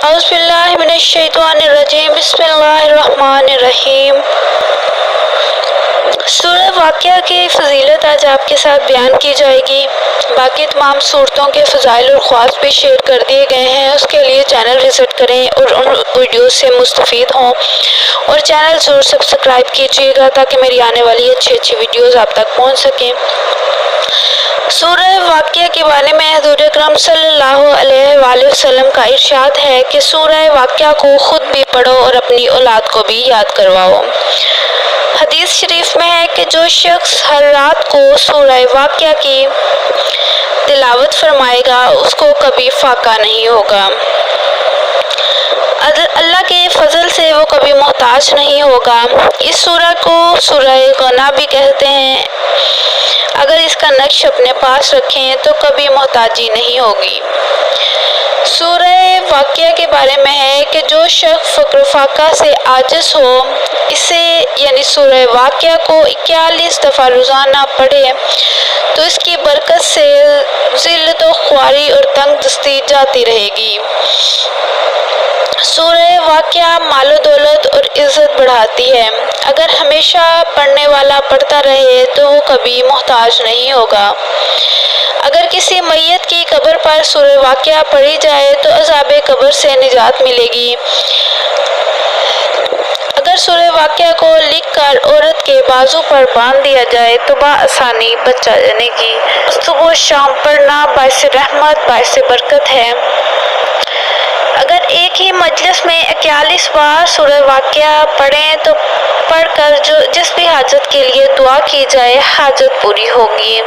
اعوذ باللہ من الشیطان الرجیم بسم اللہ الرحمن الرحیم۔ سورہ واقعہ کی فضیلت آج آپ کے ساتھ بیان کی جائے گی۔ باقی تمام صورتوں کے فضائل اور خواص بھی شیئر کر دیے گئے ہیں، اس کے لیے چینل وزٹ کریں اور ان ویڈیوز سے مستفید ہوں، اور چینل ضرور سبسکرائب کیجیے گا تاکہ میری آنے والی اچھی ویڈیوز آپ تک پہنچ سکیں۔ سورہ واقعہ کے بارے میں حضور اکرم صلی اللہ علیہ وآلہ وسلم کا ارشاد ہے کہ سورہ واقعہ کو خود بھی پڑھو اور اپنی اولاد کو بھی یاد کرواؤ۔ حدیث شریف میں ہے کہ جو شخص ہر رات کو سورہ واقعہ کی تلاوت فرمائے گا اس کو کبھی فاقہ نہیں ہوگا۔ اللہ کے فضل سے وہ کبھی محتاج نہیں ہوگا۔ اس سورہ کو سورہ غنا بھی کہتے ہیں۔ اگر اس کا نقش اپنے پاس رکھیں تو کبھی محتاجی نہیں ہوگی۔ سورہ واقعہ کے بارے میں ہے کہ جو شخص فقر و فاقہ سے عاجز ہو اسے یعنی سورہ واقعہ کو 41 دفعہ روزانہ پڑھے تو اس کی برکت سے ذلت و خواری اور تنگ دستی جاتی رہے گی۔ سورہ واقعہ مال و دولت اور عزت بڑھاتی ہے۔ اگر ہمیشہ پڑھنے والا پڑھتا رہے تو وہ کبھی محتاج نہیں ہوگا۔ اگر کسی میت کی قبر پر سورہ واقعہ پڑھی جائے تو عذاب قبر سے نجات ملے گی۔ اگر سورہ واقعہ کو لکھ کر عورت کے بازو پر باندھ دیا جائے تو بآسانی بچہ جنے گی۔ صبح و شام پڑھنا باعث رحمت باعث برکت ہے۔ اگر ایک ہی مجلس میں 41 بار سورہ واقعہ پڑھیں تو پڑھ کر جس بھی حاجت کے لیے دعا کی جائے حاجت پوری ہوگی۔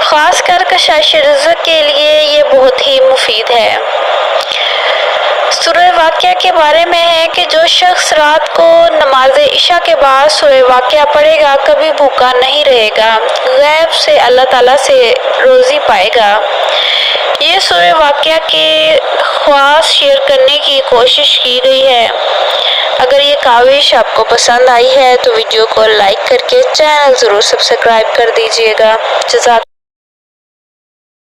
خاص کر کشائش رزق کے لیے یہ بہت ہی مفید ہے۔ سورہ واقعہ کے بارے میں ہے کہ جو شخص رات کو نماز عشاء کے بعد سورہ واقعہ پڑھے گا کبھی بھوکا نہیں رہے گا، غیب سے اللہ تعالیٰ سے روزی پائے گا۔ یہ سورہ واقعہ کے خواص شیئر کرنے کی کوشش کی گئی ہے۔ اگر یہ کاوش آپ کو پسند آئی ہے تو ویڈیو کو لائک کر کے چینل ضرور سبسکرائب کر دیجیے گا۔ جزاک